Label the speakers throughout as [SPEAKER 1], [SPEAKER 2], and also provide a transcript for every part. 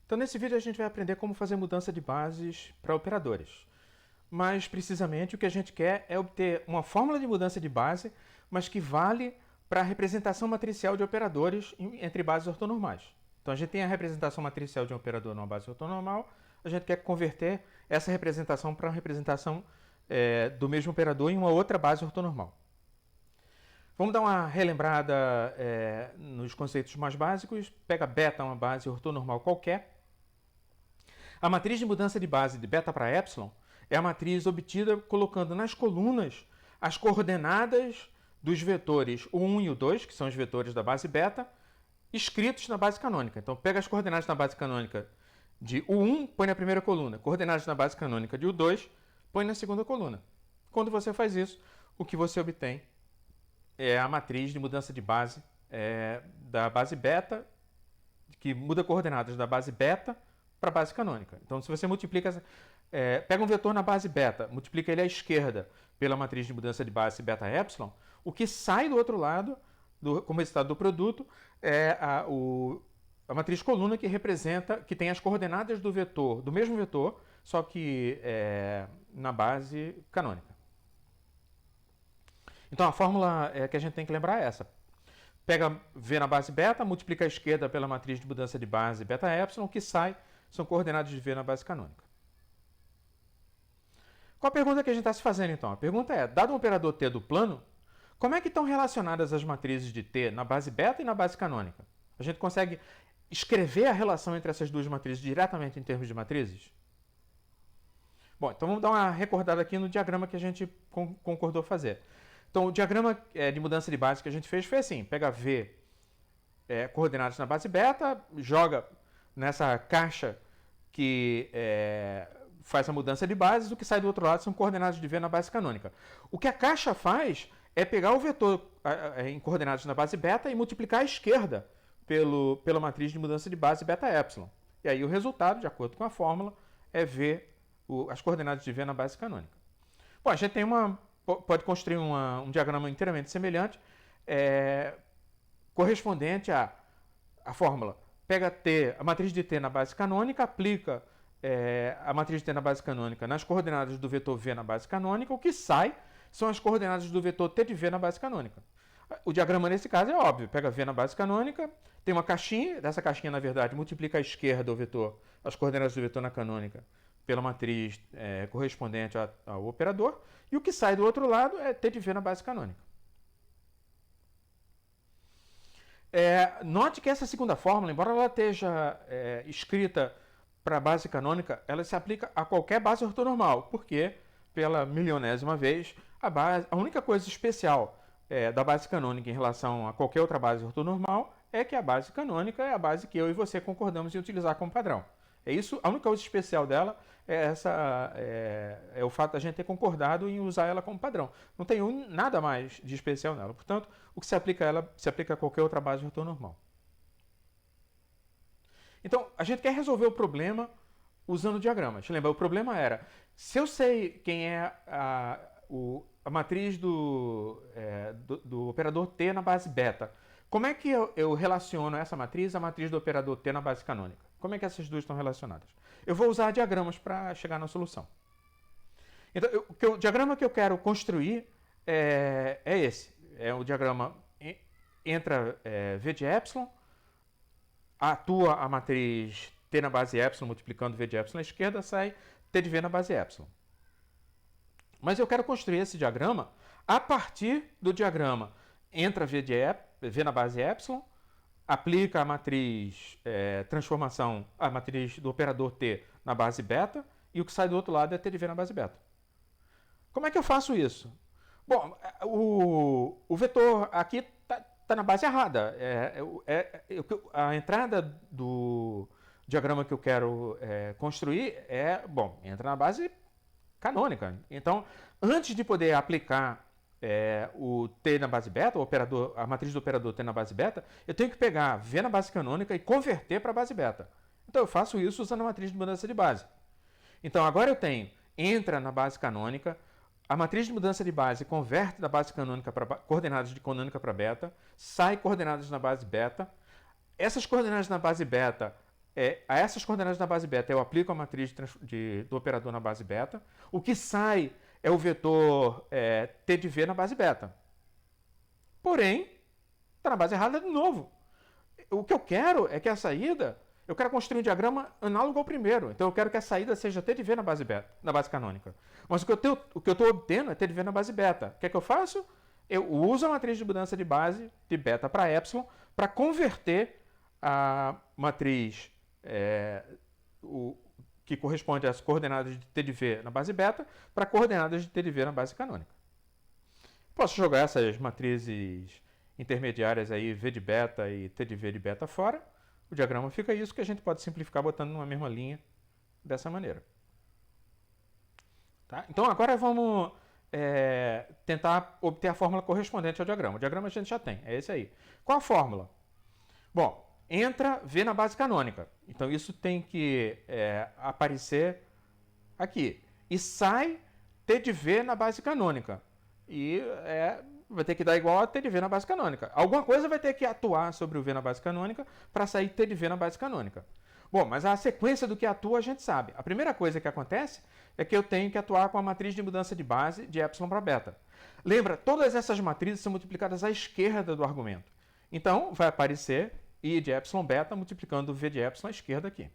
[SPEAKER 1] Então, nesse vídeo a gente vai aprender como fazer mudança de bases para operadores. Mais precisamente, o que a gente quer é obter uma fórmula de mudança de base, mas que vale para a representação matricial de operadores entre bases ortonormais. Então, a gente tem a representação matricial de um operador numa base ortonormal, a gente quer converter essa representação para uma representação do mesmo operador em uma outra base ortonormal. Vamos dar uma relembrada nos conceitos mais básicos. Pega beta, uma base ortonormal qualquer. A matriz de mudança de base de beta para epsilon é a matriz obtida colocando nas colunas as coordenadas dos vetores o 1 e o 2, que são os vetores da base beta, escritos na base canônica. Então, pega as coordenadas na base canônica de U1, põe na primeira coluna. Coordenadas na base canônica de U2, põe na segunda coluna. Quando você faz isso, o que você obtém é a matriz de mudança de base da base beta, que muda coordenadas da base beta para a base canônica. Então, se você multiplica, pega um vetor na base beta, multiplica ele à esquerda pela matriz de mudança de base beta epsilon, o que sai do outro lado, como resultado do produto, é a matriz coluna que representa, que tem as coordenadas do vetor, do mesmo vetor, só que na base canônica. Então, a fórmula que a gente tem que lembrar é essa. Pega V na base beta, multiplica a esquerda pela matriz de mudança de base beta epsilon, o que sai são coordenadas de V na base canônica. Qual a pergunta que a gente está se fazendo, então? A pergunta é, dado um operador T do plano, como é que estão relacionadas as matrizes de T na base beta e na base canônica? A gente consegue escrever a relação entre essas duas matrizes diretamente em termos de matrizes? Bom, então vamos dar uma recordada aqui no diagrama que a gente concordou fazer. Então, o diagrama de mudança de base que a gente fez foi assim, pega V coordenadas na base beta, joga nessa caixa que faz a mudança de bases, o que sai do outro lado são coordenadas de V na base canônica. O que a caixa faz é pegar o vetor em coordenadas na base beta e multiplicar à esquerda pela matriz de mudança de base beta epsilon. E aí o resultado, de acordo com a fórmula, é V, as coordenadas de V na base canônica. Bom, a gente tem pode construir um diagrama inteiramente semelhante, correspondente à fórmula. Pega T, a matriz de T na base canônica, aplica a matriz de T na base canônica nas coordenadas do vetor V na base canônica, o que sai são as coordenadas do vetor T de V na base canônica. O diagrama nesse caso é óbvio, pega V na base canônica, tem uma caixinha, dessa caixinha na verdade multiplica à esquerda o vetor, as coordenadas do vetor na canônica pela matriz correspondente ao operador, e o que sai do outro lado é T de V na base canônica. Note que essa segunda fórmula, embora ela esteja escrita para a base canônica, ela se aplica a qualquer base ortonormal, porque, pela milionésima vez, a única coisa especial da base canônica em relação a qualquer outra base ortonormal é que a base canônica é a base que eu e você concordamos em utilizar como padrão. É isso, a única coisa especial dela é o fato da gente ter concordado em usar ela como padrão. Não tem nada mais de especial nela. Portanto, o que se aplica a ela se aplica a qualquer outra base ortonormal. Então, a gente quer resolver o problema usando diagramas. Lembra, o problema era, se eu sei quem é a matriz do operador T na base beta, como é que eu relaciono essa matriz à matriz do operador T na base canônica? Como é que essas duas estão relacionadas? Eu vou usar diagramas para chegar na solução. Então, o diagrama que eu quero construir é esse. É o diagrama, entra V de epsilon, atua a matriz T na base epsilon, multiplicando V de epsilon à esquerda, sai T de V na base epsilon. Mas eu quero construir esse diagrama a partir do diagrama entra V na base epsilon, aplica a matriz transformação, a matriz do operador T na base beta, e o que sai do outro lado é T de V na base beta. Como é que eu faço isso? Bom, o vetor aqui está na base errada. A entrada do diagrama que eu quero construir entra na base canônica. Então, antes de poder aplicar o T na base beta, a matriz do operador T na base beta, eu tenho que pegar V na base canônica e converter para a base beta. Então eu faço isso usando a matriz de mudança de base. Então agora eu tenho, entra na base canônica, a matriz de mudança de base converte da base canônica para coordenadas de canônica para beta, sai coordenadas na base beta. Essas coordenadas na base beta a essas coordenadas da base beta eu aplico a matriz do operador na base beta. O que sai é o vetor T de V na base beta. Porém, está na base errada de novo. O que eu quero é que a saída, eu quero construir um diagrama análogo ao primeiro. Então eu quero que a saída seja T de V na base beta, na base canônica. Mas o que eu estou obtendo é T de V na base beta. O que é que eu faço? Eu uso a matriz de mudança de base de beta para epsilon para converter a matriz que corresponde às coordenadas de T de V na base beta para coordenadas de T de V na base canônica. Posso jogar essas matrizes intermediárias aí, V de beta e T de V de beta fora. O diagrama fica isso, que a gente pode simplificar botando numa mesma linha dessa maneira. Tá? Então agora vamos tentar obter a fórmula correspondente ao diagrama. O diagrama a gente já tem, é esse aí. Qual a fórmula? Bom, entra V na base canônica. Então isso tem que aparecer aqui. E sai T de V na base canônica. E vai ter que dar igual a T de V na base canônica. Alguma coisa vai ter que atuar sobre o V na base canônica para sair T de V na base canônica. Bom, mas a sequência do que atua a gente sabe. A primeira coisa que acontece é que eu tenho que atuar com a matriz de mudança de base de epsilon para beta. Lembra, todas essas matrizes são multiplicadas à esquerda do argumento. Então, vai aparecer I de epsilon beta multiplicando V de epsilon à esquerda aqui.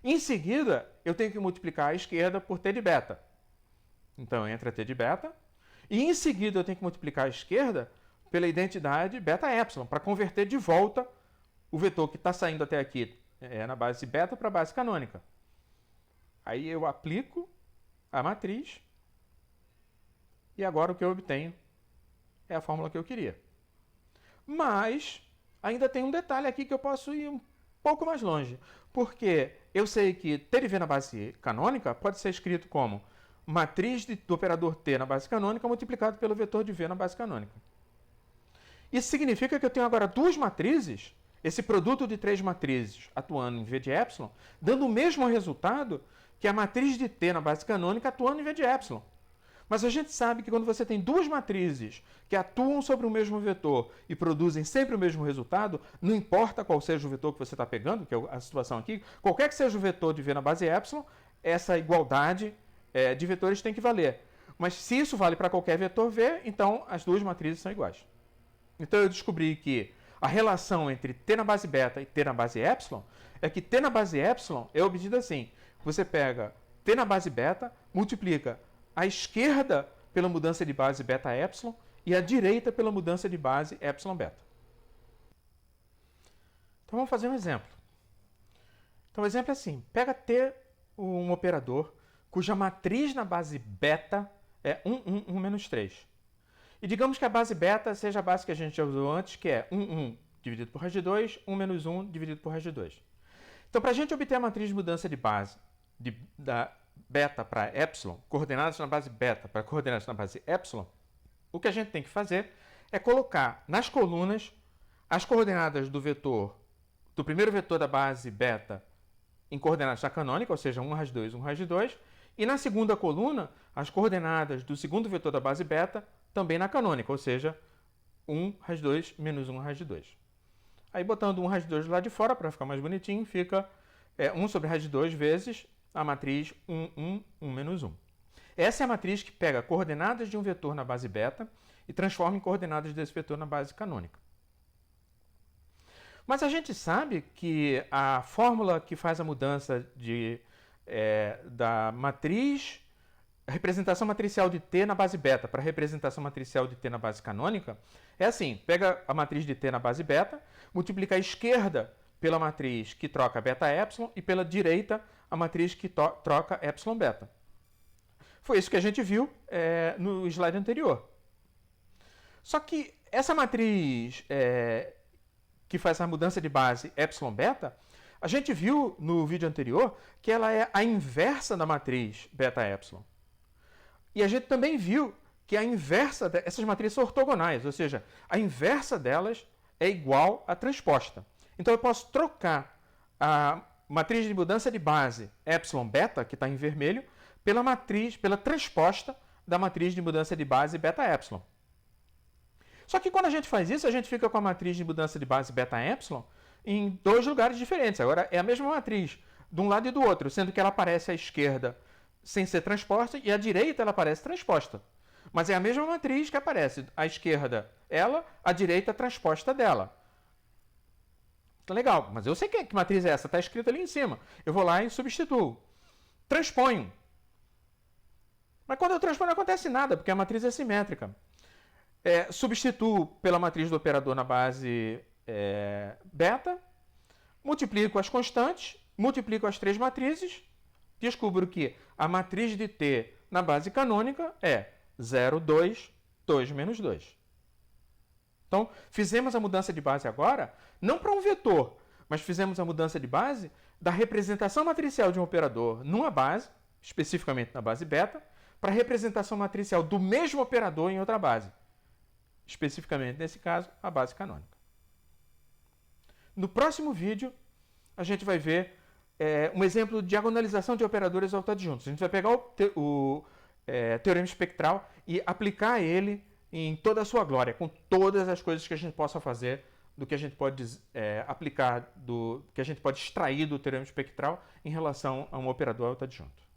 [SPEAKER 1] Em seguida, eu tenho que multiplicar à esquerda por T de beta. Então, entra T de beta. E em seguida, eu tenho que multiplicar à esquerda pela identidade beta epsilon, para converter de volta o vetor que está saindo até aqui na base beta para a base canônica. Aí eu aplico a matriz e agora o que eu obtenho é a fórmula que eu queria. Mas ainda tem um detalhe aqui que eu posso ir um pouco mais longe, porque eu sei que T de V na base canônica pode ser escrito como matriz do operador T na base canônica multiplicado pelo vetor de V na base canônica. Isso significa que eu tenho agora duas matrizes, esse produto de três matrizes atuando em V de epsilon, dando o mesmo resultado que a matriz de T na base canônica atuando em V de epsilon. Mas a gente sabe que quando você tem duas matrizes que atuam sobre o mesmo vetor e produzem sempre o mesmo resultado, não importa qual seja o vetor que você está pegando, que é a situação aqui, qualquer que seja o vetor de V na base epsilon, essa igualdade de vetores tem que valer. Mas se isso vale para qualquer vetor V, então as duas matrizes são iguais. Então eu descobri que a relação entre T na base beta e T na base epsilon é que T na base epsilon é obtida assim. Você pega T na base beta, multiplica a esquerda pela mudança de base beta epsilon e a direita pela mudança de base epsilon beta. Então vamos fazer um exemplo. Então o exemplo é assim, pega T, um operador, cuja matriz na base beta é 1, 1, 1 menos 3. E digamos que a base beta seja a base que a gente já usou antes, que é 1, 1 dividido por raiz de 2, 1 menos 1 dividido por raiz de 2. Então, para a gente obter a matriz de mudança de base da beta para epsilon, coordenadas na base beta para coordenadas na base epsilon, o que a gente tem que fazer é colocar nas colunas as coordenadas do primeiro vetor da base beta em coordenadas da canônica, ou seja, 1 raiz de 2, 1 raiz de 2, e na segunda coluna, as coordenadas do segundo vetor da base beta também na canônica, ou seja, 1 raiz de 2 menos 1 raiz de 2. Aí, botando 1 raiz de 2 do lado de fora, para ficar mais bonitinho, fica 1 sobre raiz de 2 vezes a matriz 1, 1, 1 menos 1. Essa é a matriz que pega coordenadas de um vetor na base beta e transforma em coordenadas desse vetor na base canônica. Mas a gente sabe que a fórmula que faz a mudança da matriz, a representação matricial de T na base beta para a representação matricial de T na base canônica, é assim, pega a matriz de T na base beta, multiplica a esquerda pela matriz que troca beta epsilon e pela direita a matriz que troca epsilon beta. Foi isso que a gente viu no slide anterior. Só que essa matriz que faz a mudança de base epsilon beta, a gente viu no vídeo anterior que ela é a inversa da matriz beta epsilon. E a gente também viu que a inversa essas matrizes são ortogonais, ou seja, a inversa delas é igual à transposta. Então eu posso trocar a matriz de mudança de base epsilon beta, que está em vermelho, pela transposta da matriz de mudança de base beta epsilon. Só que quando a gente faz isso, a gente fica com a matriz de mudança de base beta epsilon em dois lugares diferentes. Agora é a mesma matriz, de um lado e do outro, sendo que ela aparece à esquerda sem ser transposta e à direita ela aparece transposta. Mas é a mesma matriz que aparece à esquerda ela, à direita a transposta dela. Tá legal, mas eu sei que matriz é essa, está escrito ali em cima. Eu vou lá e substituo. Transponho. Mas quando eu transponho não acontece nada, porque a matriz é simétrica. Substituo pela matriz do operador na base beta, multiplico as constantes, multiplico as três matrizes, descubro que a matriz de T na base canônica é 0, 2, 2 menos 2. Então, fizemos a mudança de base agora, não para um vetor, mas fizemos a mudança de base da representação matricial de um operador numa base, especificamente na base beta, para a representação matricial do mesmo operador em outra base, especificamente, nesse caso, a base canônica. No próximo vídeo, a gente vai ver um exemplo de diagonalização de operadores autoadjuntos. A gente vai pegar o teorema espectral e aplicar ele em toda a sua glória, com todas as coisas que a gente possa fazer, do que a gente pode aplicar, que a gente pode extrair do teorema espectral em relação a um operador autoadjunto.